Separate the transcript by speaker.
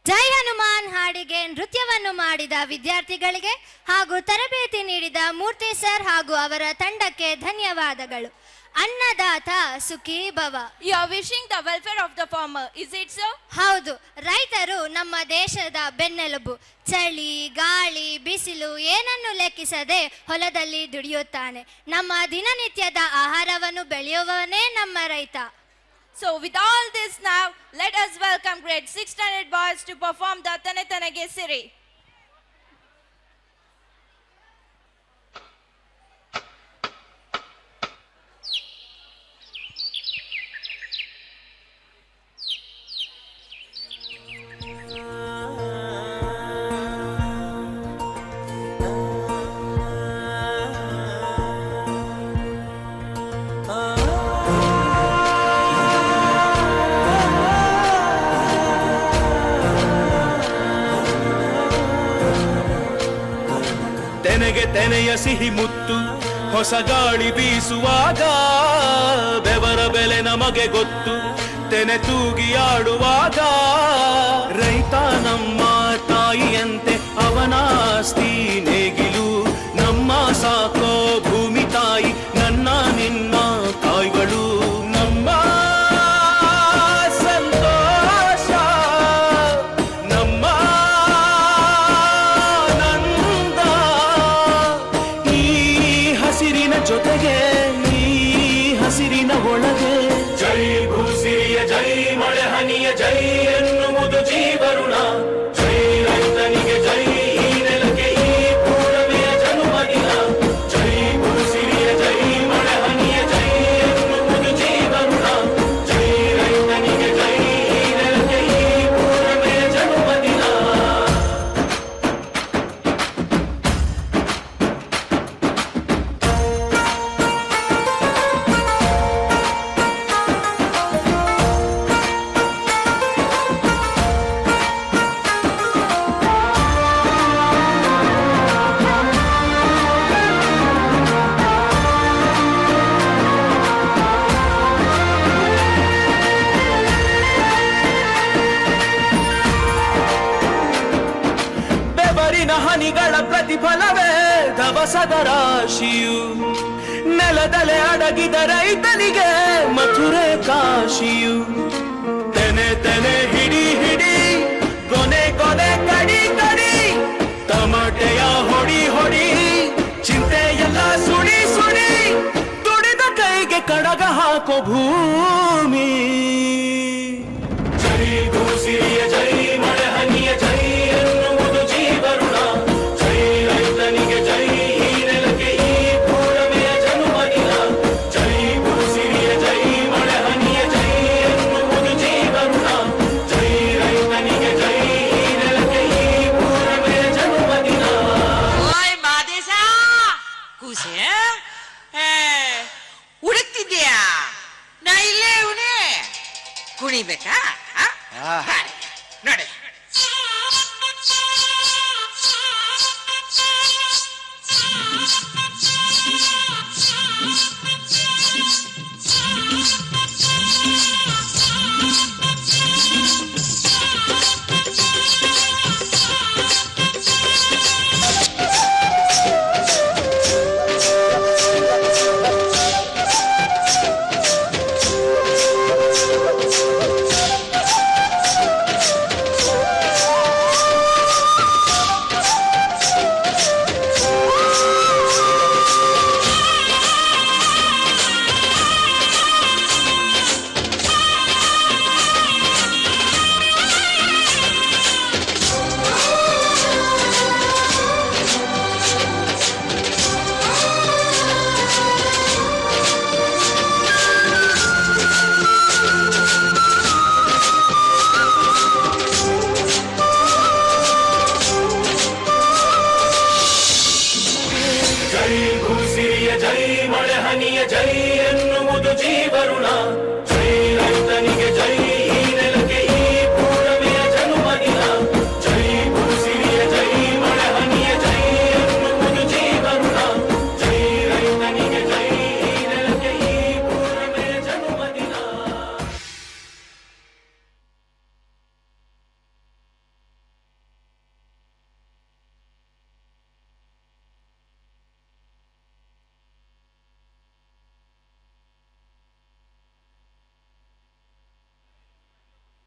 Speaker 1: ಜೈ ಹನುಮಾನ್ ಹಾಡಿಗೆ ನೃತ್ಯವನ್ನು ಮಾಡಿದ ವಿದ್ಯಾರ್ಥಿಗಳಿಗೆ ಹಾಗೂ ತರಬೇತಿ ನೀಡಿದ ಮೂರ್ತಿ ಸರ್ ಹಾಗೂ ಅವರ ತಂಡಕ್ಕೆ ಧನ್ಯವಾದಗಳು. ಅನ್ನದಾತ ಸುಖೀ ಭವ.
Speaker 2: You are wishing the welfare of the farmer, is it so?
Speaker 1: ಹೌದು, ರೈತರು ನಮ್ಮ ದೇಶದ ಬೆನ್ನೆಲುಬು. ಚಳಿ, ಗಾಳಿ, ಬಿಸಿಲು ಏನನ್ನು ಲೆಕ್ಕಿಸದೆ ಹೊಲದಲ್ಲಿ ದುಡಿಯುತ್ತಾನೆ. ನಮ್ಮ ದಿನನಿತ್ಯದ ಆಹಾರವನ್ನು ಬೆಳೆಯುವವನೇ ನಮ್ಮ ರೈತ.
Speaker 2: So with all this now, let us welcome grade 6 standard boys to perform the Tane Tanege Siri.
Speaker 3: ತೆನೆಗೆ ತೆನೆಯ ಸಿಹಿ ಮುತ್ತು ಹೊಸ ಗಾಳಿ ಬೀಸುವಾಗ ಬೆವರ ಬೆಲೆ ನಮಗೆ ಗೊತ್ತು ತೆನೆ ತೂಗಿ ಆಡುವಾಗ ರೈತ ನಮ್ಮ ತಾಯಿಯಂತೆ ಅವನಾಸ್ತಿ ನೇಗಿಲು ನಮ್ಮ ಸಾಕೋ ಭೂಮಿ ತಾಯಿ ನನ್ನ ನಿನ್ನ ತಾಯಿಗಳು ನಮ್ಮ ಸಂತೋಷ ನಮ್ಮ ನಂದ ಈ ಹಸಿರಿನ ಜೊತೆಗೆ ಈ ಹಸಿರಿನ ಒಳಗೆ ಜೈ ಭೂಸಿರಿಯ ಜೈ ಮಳೆ ಹನಿಯ ಜೈ ಎನ್ನುವುದು ಜೀವರುಣ ಜೈ ರೈತನಿಗೆ ಜೈ ಈ ನೆಲಕ್ಕೆ ಈ ಪೂರ್ಣಮೆಯ ಜನ್ಮದಿನ ಜೈ ಭೂಸಿರಿಯ ಜೈ ಮಳೆ ಹನಿಯ ಜೈ ಎನ್ನುವುದು ಜೀವರುಣ ಜೈ ರೈತನಿಗೆ ಜೈ ಈ ನೆಲಕ್ಕೆ ಈ ಪೂರ್ಣಮೆಯ ಜನ್ಮದಿನ. ಬೆವರಿನ ಹನಿಗಳ ಪ್ರತಿಫಲವೇ ದವಸದ ರಾಶಿಯು ನೆಲದಲೆ ಅಡಗಿದ ರೈತನಿಗೆ ಮಥುರೆ ಕಾಶಿಯು ತೆನೆ ತೆನೆ ಹಿಡಿ ಹಿಡಿ ಕೊನೆ ಕೊನೆ ಕಡಿ ಕಡಿ ಟಮಟೆಯ ಹೊಡಿ ಹೊಡಿ ಚಿಂತೆಯೆಲ್ಲ ಸುಡಿ ಸುಡಿ ದುಡಿದ ಕೈಗೆ ಕಡಗ ಹಾಕೋ ಭೂಮಿ ಜೈ ಭೂಸಿರಿಯ ಜೈ ಮಳೆ ಹನಿಯ ಜೈ ಎನ್ನುವುದು ಜೀವರುಣ ಜೈ ರೈತನಿಗೆ ಜೈ ಈ ನೆಲಕ್ಕೆ ಈ ಪೂರ್ಣಮೆಯ ಜನ್ಮದಿನ ಜೈ ಭೂಸಿರಿಯ ಜೈ ಮಳೆ ಹನಿಯ ಜೈ ಎನ್ನುವುದು ಜೀವರುಣ ಜೈ ರೈತನಿಗೆ ಜೈ ಈ ನೆಲಕ್ಕೆ ಈ ಪೂರ್ಣಮೆಯ ಜನ್ಮದಿನ.
Speaker 4: ಓಯ್ ಮಾದೇಶ ಕೂಸೆ ಹುಡುಕ್ತಿದ್ಯಾ? ನಾ ಇಲ್ಲೇ ಇವನೇ ಕುಣಿಬೇಕಾ? ನೋಡಿ